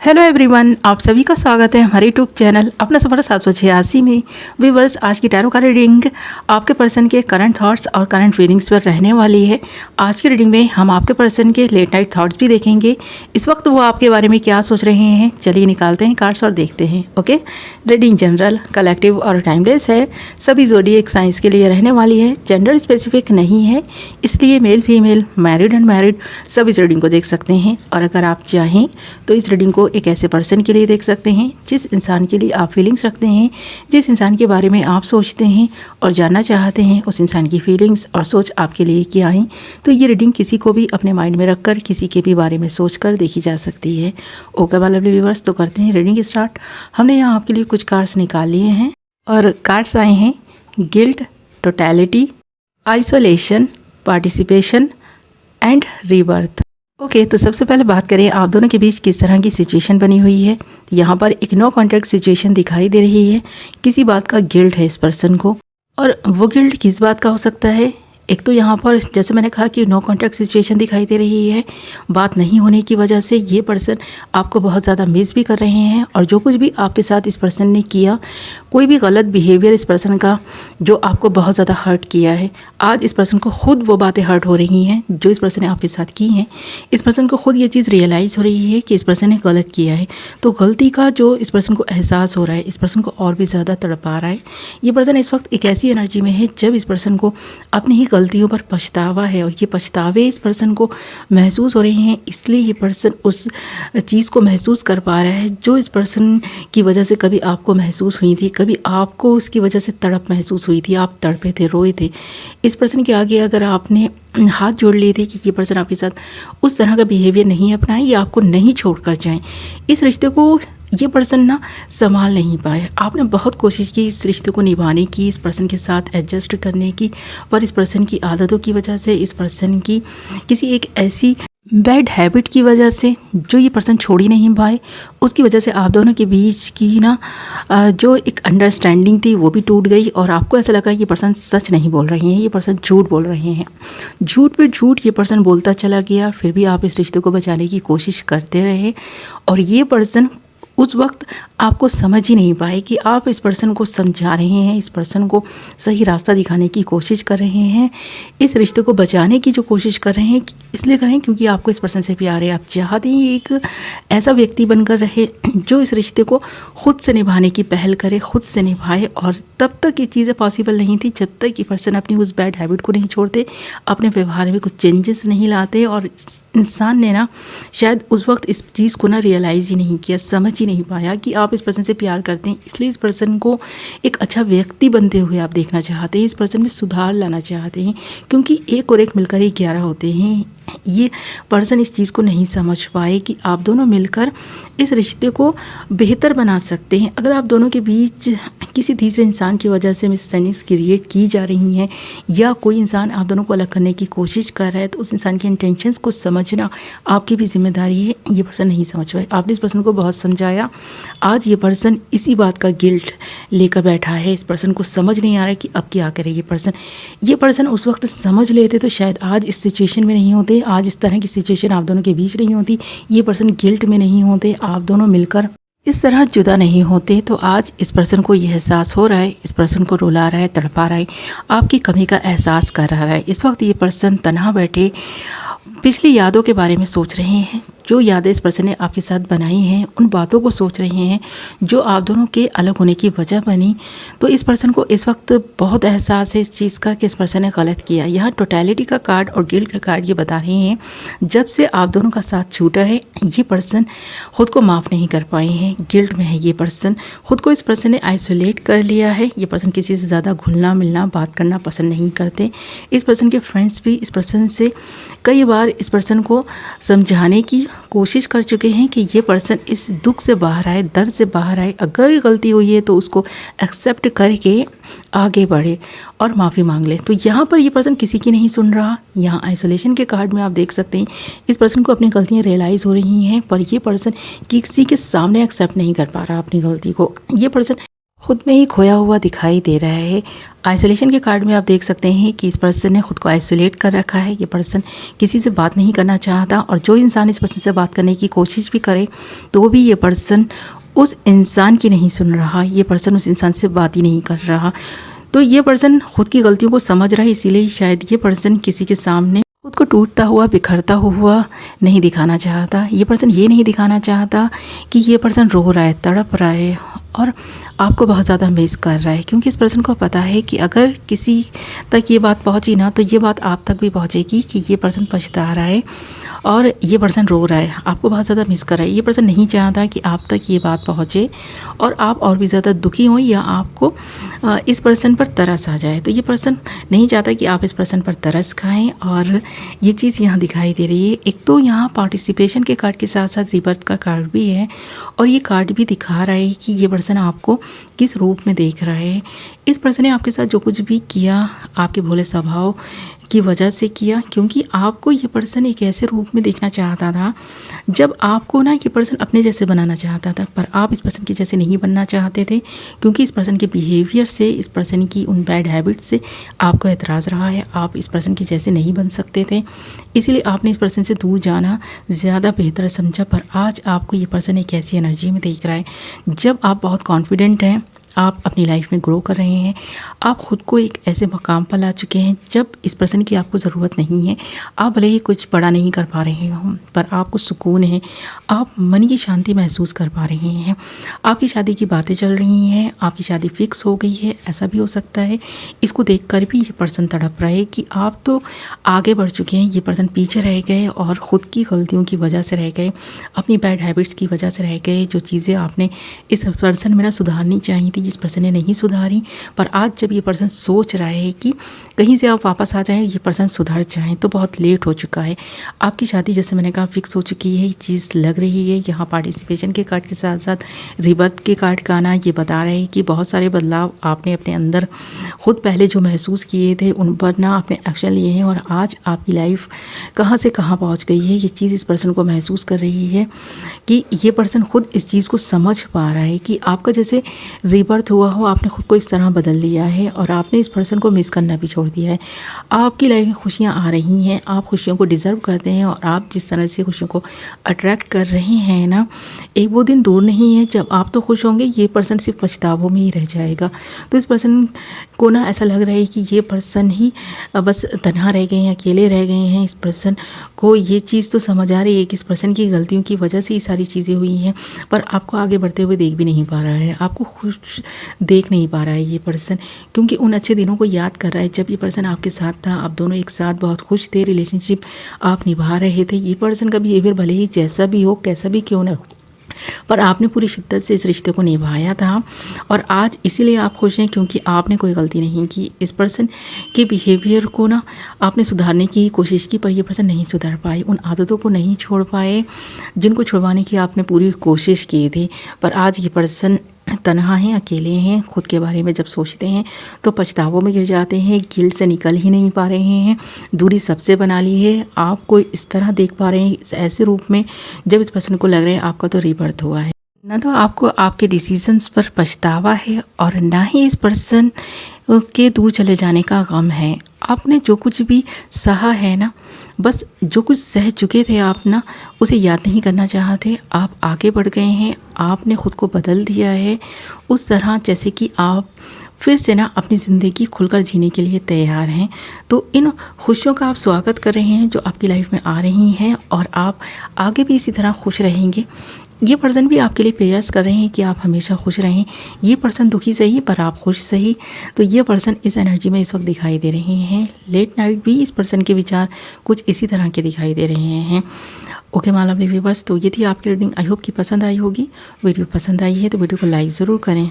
Hello everyone, आप सभी का स्वागत है हमारे यूट्यूब चैनल अपना सफ़र 786 में। व्यूअर्स, आज की टैरो का रीडिंग आपके पर्सन के करंट थॉट्स और करंट फीलिंग्स पर रहने वाली है। आज की रीडिंग में हम आपके पर्सन के लेट नाइट थॉट्स भी देखेंगे। इस वक्त वो आपके बारे में क्या सोच रहे हैं, चलिए निकालते हैं कार्ड्स और देखते हैं। ओके, रीडिंग जनरल, कलेक्टिव और टाइमलेस है। सभी ज़ोडिएक साइंस के लिए रहने वाली है। जेंडर स्पेसिफिक नहीं है, इसलिए मेल फीमेल, मैरिड अनमैरिड सब इस रीडिंग को देख सकते हैं। और अगर आप चाहें तो इस रीडिंग को एक ऐसे पर्सन के लिए देख सकते हैं जिस इंसान के लिए आप फीलिंग्स रखते हैं, जिस इंसान के बारे में आप सोचते हैं और जानना चाहते हैं उस इंसान की फीलिंग्स और सोच आपके लिए क्या है। तो ये रीडिंग किसी को भी अपने माइंड में रखकर किसी के भी बारे में सोचकर देखी जा सकती है। ओके वाले व्यूअर्स, तो करते हैं रीडिंग स्टार्ट। हमने यहाँ आपके लिए कुछ कार्ड्स निकाल लिए हैं और कार्ड्स आए हैं guilt, totality, isolation, participation and rebirth. Okay, तो सबसे पहले बात करें आप दोनों के बीच किस तरह की सिचुएशन बनी हुई है। यहाँ पर एक नो कॉन्टैक्ट सिचुएशन दिखाई दे रही है। किसी बात का गिल्ट है इस पर्सन को, और वो गिल्ट किस बात का हो सकता है। एक तो यहाँ पर जैसे मैंने कहा कि नो कॉन्टैक्ट सिचुएशन दिखाई दे रही है। बात नहीं होने की वजह से ये पर्सन आपको बहुत ज़्यादा मिस भी कर रहे हैं, और जो कुछ भी आपके साथ इस पर्सन ने किया, कोई भी गलत बिहेवियर इस पर्सन का जो आपको बहुत ज़्यादा हर्ट किया है, आज इस पर्सन को खुद वो बातें हर्ट हो रही हैं जो इस पर्सन ने आपके साथ की हैं। इस पर्सन को खुद ये चीज़ रियलाइज़ हो रही है कि इस पर्सन ने गलत किया है। तो गलती का जो इस पर्सन को एहसास हो रहा है, इस पर्सन को और भी ज़्यादा तड़पा रहा है। ये पर्सन इस वक्त एक ऐसी एनर्जी में है जब इस पर्सन को अपनी ही गलतियों पर पछतावा है, और ये पछतावे इस पर्सन को महसूस हो रहे हैं। इसलिए ये पर्सन उस चीज़ को महसूस कर पा रहा है जो इस पर्सन की वजह से कभी आपको महसूस हुई थी, कभी आपको उसकी वजह से तड़प महसूस हुई थी, आप तड़पे थे, रोए थे। इस पर्सन के आगे अगर आपने हाथ जोड़ लिए थे कि ये पर्सन आपके साथ उस तरह का बिहेवियर नहीं अपनाए या आपको नहीं छोड़ कर जाएं, इस रिश्ते को ये पर्सन ना संभाल नहीं पाए। आपने बहुत कोशिश की इस रिश्ते को निभाने की, इस पर्सन के साथ एडजस्ट करने की, पर इस पर्सन की आदतों की वजह से, इस पर्सन की किसी एक ऐसी बैड हैबिट की वजह से जो ये पर्सन छोड़ ही नहीं पाए, उसकी वजह से आप दोनों के बीच की ना जो एक अंडरस्टैंडिंग थी वो भी टूट गई। और आपको ऐसा लगा ये पर्सन सच नहीं बोल रहे हैं, ये पर्सन झूठ बोल रहे हैं। झूठ पे झूठ ये पर्सन बोलता चला गया, फिर भी आप इस रिश्ते को बचाने की कोशिश करते रहे। और ये पर्सन उस वक्त आपको समझ ही नहीं पाए कि आप इस पर्सन को समझा रहे हैं, इस पर्सन को सही रास्ता दिखाने की कोशिश कर रहे हैं, इस रिश्ते को बचाने की जो कोशिश कर रहे हैं, इसलिए कर रहे हैं क्योंकि आपको इस पर्सन से प्यार है। आप चाहते हैं एक ऐसा व्यक्ति बनकर रहे जो इस रिश्ते को खुद से निभाने की पहल करे, खुद से निभाए। और तब तक ये चीज़ें पॉसिबल नहीं थी जब तक ये पर्सन अपनी उस बैड हैबिट को नहीं छोड़ते, अपने व्यवहार में कुछ चेंजेस नहीं लाते। और इंसान ने ना शायद उस वक्त इस चीज़ को ना रियलाइज़ ही नहीं किया, समझ ही नहीं पाया कि आप इस पर्सन से प्यार करते हैं। इसलिए इस पर्सन को एक अच्छा व्यक्ति बनते हुए आप देखना चाहते हैं, इस पर्सन में सुधार लाना चाहते हैं, क्योंकि एक और एक मिलकर ही 11 होते हैं। ये पर्सन इस चीज़ को नहीं समझ पाए कि आप दोनों मिलकर इस रिश्ते को बेहतर बना सकते हैं। अगर आप दोनों के बीच किसी तीसरे इंसान की वजह से मिसअंडरस्टैंडिंग्स क्रिएट की जा रही हैं, या कोई इंसान आप दोनों को अलग करने की कोशिश कर रहा है, तो उस इंसान के इंटेंशंस को समझना आपकी भी जिम्मेदारी है। ये पर्सन नहीं समझ पाए, आपने इस पर्सन को बहुत समझाया। आज ये पर्सन इसी बात का गिल्ट लेकर बैठा है। इस पर्सन को समझ नहीं आ रहा है कि अब क्या करे। ये पर्सन उस वक्त समझ लेते तो शायद आज इस सिचुएशन में नहीं होते, आज इस तरह की सिचुएशन आप दोनों के बीच नहीं होती, ये पर्सन गिल्ट में नहीं होते, आप दोनों मिलकर इस तरह जुदा नहीं होते। तो आज इस पर्सन को ये एहसास हो रहा है, इस पर्सन को रुला रहा है, तड़पा रहा है, आपकी कमी का एहसास कर रहा है। इस वक्त ये पर्सन तन्हा बैठे पिछली यादों के बारे में सोच रहे हैं, जो यादें इस पर्सन ने आपके साथ बनाई हैं, उन बातों को सोच रहे हैं जो आप दोनों के अलग होने की वजह बनी। तो इस पर्सन को इस वक्त बहुत एहसास है इस चीज़ का कि इस पर्सन ने गलत किया। यहाँ टोटैलिटी का कार्ड और गिल्ट का कार्ड ये बता रहे हैं जब से आप दोनों का साथ छूटा है, ये पर्सन खुद को माफ़ नहीं कर पाए हैं, गिल्ट में है ये पर्सन। खुद को इस पर्सन ने आइसोलेट कर लिया है। ये पर्सन किसी से ज़्यादा घुलना मिलना, बात करना पसंद नहीं करते। इस पर्सन के फ्रेंड्स भी इस पर्सन से कई बार इस पर्सन को समझाने की कोशिश कर चुके हैं कि ये पर्सन इस दुख से बाहर आए, दर्द से बाहर आए। अगर गलती हुई है तो उसको एक्सेप्ट करके आगे बढ़े और माफ़ी मांग ले। तो यहाँ पर ये पर्सन किसी की नहीं सुन रहा। यहाँ आइसोलेशन के कार्ड में आप देख सकते हैं इस पर्सन को अपनी गलतियाँ रियलाइज़ हो रही हैं, पर ये पर्सन किसी के सामने एक्सेप्ट नहीं कर पा रहा अपनी गलती को। ये पर्सन खुद में ही खोया हुआ दिखाई दे रहा है। आइसोलेशन के कार्ड में आप देख सकते हैं कि इस पर्सन ने खुद को आइसोलेट कर रखा है। ये पर्सन किसी से बात नहीं करना चाहता और जो इंसान इस पर्सन से बात करने की कोशिश भी करे तो भी ये पर्सन उस इंसान की नहीं सुन रहा, ये पर्सन उस इंसान से बात ही नहीं कर रहा। तो ये पर्सन खुद की गलतियों को समझ रहा है, इसीलिए शायद ये पर्सन किसी के सामने खुद को टूटता हुआ बिखरता हुआ नहीं दिखाना चाहता। ये पर्सन ये नहीं दिखाना चाहता कि ये पर्सन रो रहा है, तड़प रहा है और आपको बहुत ज़्यादा मिस कर रहा है, क्योंकि इस पर्सन को पता है कि अगर किसी तक ये बात पहुंची ना तो ये बात आप तक भी पहुंचेगी कि ये पर्सन पछता रहा है और ये पर्सन रो रहा है, आपको बहुत ज़्यादा मिस कर रहा है। ये पर्सन नहीं चाहता कि आप तक ये बात पहुँचे और आप और भी ज़्यादा दुखी हों या आपको इस पर्सन पर तरस आ जाए। तो ये पर्सन नहीं चाहता कि आप इस पर्सन पर तरस खाएं और ये चीज़ यहाँ दिखाई दे रही है। एक तो यहाँ पार्टिसिपेशन के कार्ड के साथ साथ रिबर्थ का कार्ड भी है और ये कार्ड भी दिखा रहा है कि ये पर्सन आपको किस रूप में देख रहा है। इस पर्सन ने आपके साथ जो कुछ भी किया आपके भोले स्वभाव की वजह से किया, क्योंकि आपको ये पर्सन एक ऐसे रूप में देखना चाहता था जब आपको ना ये पर्सन अपने जैसे बनाना चाहता था, पर आप इस पर्सन के जैसे नहीं बनना चाहते थे, क्योंकि इस पर्सन के बिहेवियर से, इस पर्सन की उन बैड हैबिट से आपको एतराज़ रहा है। आप इस पर्सन के जैसे नहीं बन सकते थे, इसीलिए आपने इस पर्सन से दूर जाना ज़्यादा बेहतर समझा। पर आज आपको ये पर्सन एक ऐसी एनर्जी में देख रहा है जब आप बहुत कॉन्फिडेंट हैं, आप अपनी लाइफ में ग्रो कर रहे हैं, आप ख़ुद को एक ऐसे मकाम पर ला चुके हैं जब इस पर्सन की आपको ज़रूरत नहीं है। आप भले ही कुछ बड़ा नहीं कर पा रहे हो पर आपको सुकून है, आप मन की शांति महसूस कर पा रहे हैं। आपकी शादी की बातें चल रही हैं, आपकी शादी फिक्स हो गई है, ऐसा भी हो सकता है। इसको देखकर भी ये पर्सन तड़प रहा है कि आप तो आगे बढ़ चुके हैं, ये पर्सन पीछे रह गए और ख़ुद की गलतियों की वजह से रह गए, अपनी बैड हैबिट्स की वजह से रह गए। जो चीज़ें आपने इस पर्सन में ना सुधारनी चाहिए थी, जिस पर्सन ने नहीं सुधारी, पर आज जब ये पर्सन सोच रहा है कि कहीं से आप वापस आ जाएं, ये पर्सन सुधर जाएं, तो बहुत लेट हो चुका है। आपकी शादी जैसे मैंने कहा फिक्स हो चुकी है, ये चीज़ लग रही है। यहाँ पार्टिसिपेशन के कार्ड के साथ साथ रिबर्थ के कार्ड का आना ये बता रहे हैं कि बहुत सारे बदलाव आपने अपने अंदर खुद पहले जो महसूस किए थे उन पर ना आपने एक्शन लिए हैं और आज आपकी लाइफ कहाँ से कहाँ पहुँच गई है। ये चीज़ इस पर्सन को महसूस कर रही है कि ये पर्सन खुद इस चीज़ को समझ पा रहा है कि आपका जैसे रिबर्थ हुआ हो, आपने खुद को इस तरह बदल दिया है और आपने इस पर्सन को मिस करना भी छोड़ दिया है। आपकी लाइफ में खुशियाँ आ रही हैं, आप खुशियों को डिज़र्व करते हैं और आप जिस तरह से खुशियों को अट्रैक्ट कर रहे हैं ना, एक वो दिन दूर नहीं है जब आप तो खुश होंगे, ये पर्सन सिर्फ पछतावों में ही रह जाएगा। तो इस पर्सन को ना ऐसा लग रहा है कि ये पर्सन ही बस तन्हा रह गए हैं, अकेले रह गए हैं। इस पर्सन को ये चीज़ तो समझ आ रही है कि इस पर्सन की गलतियों की वजह से ये सारी चीज़ें हुई हैं, पर आपको आगे बढ़ते हुए देख भी नहीं पा रहा है, आपको खुश देख नहीं पा रहा है ये पर्सन, क्योंकि उन अच्छे दिनों को याद कर रहा है जब ये पर्सन आपके साथ था। आप दोनों एक साथ बहुत खुश थे, रिलेशनशिप आप निभा रहे थे। ये पर्सन का बिहेवियर भले ही जैसा भी हो, कैसा भी क्यों ना हो, पर आपने पूरी शिद्दत से इस रिश्ते को निभाया था और आज इसीलिए आप खुश हैं क्योंकि आपने कोई गलती नहीं की। इस पर्सन के बिहेवियर को ना आपने सुधारने की कोशिश की, पर ये पर्सन नहीं सुधर पाए, उन आदतों को नहीं छोड़ पाए जिनको छुड़वाने की आपने पूरी कोशिश की थी। पर आज ये पर्सन तन्हा हैं, अकेले हैं, खुद के बारे में जब सोचते हैं तो पछतावों में गिर जाते हैं, गिल्ट से निकल ही नहीं पा रहे हैं, दूरी सबसे बना ली है। आपको इस तरह देख पा रहे हैं, इस ऐसे रूप में जब इस पर्सन को लग रहा है आपका तो रिबर्थ हुआ है। ना तो आपको आपके डिसीजंस पर पछतावा है और ना ही इस पर्सन के दूर चले जाने का गम है। आपने जो कुछ भी सहा है ना, बस जो कुछ सह चुके थे आप ना, उसे याद नहीं करना चाहते। आप आगे बढ़ गए हैं, आपने ख़ुद को बदल दिया है उस तरह जैसे कि आप फिर से ना अपनी ज़िंदगी खुलकर जीने के लिए तैयार हैं। तो इन खुशियों का आप स्वागत कर रहे हैं जो आपकी लाइफ में आ रही हैं और आप आगे भी इसी तरह खुश रहेंगे। ये पर्सन भी आपके लिए प्रेयर्स कर रहे हैं कि आप हमेशा खुश रहें। ये पर्सन दुखी सही पर आप खुश सही। तो ये पर्सन इस एनर्जी में इस वक्त दिखाई दे रहे हैं। लेट नाइट भी इस पर्सन के विचार कुछ इसी तरह के दिखाई दे रहे हैं। ओके माय लवली व्यूअर्स, तो ये थी आपकी रीडिंग। आई होप कि पसंद आई होगी। वीडियो पसंद आई है तो वीडियो को लाइक ज़रूर करें।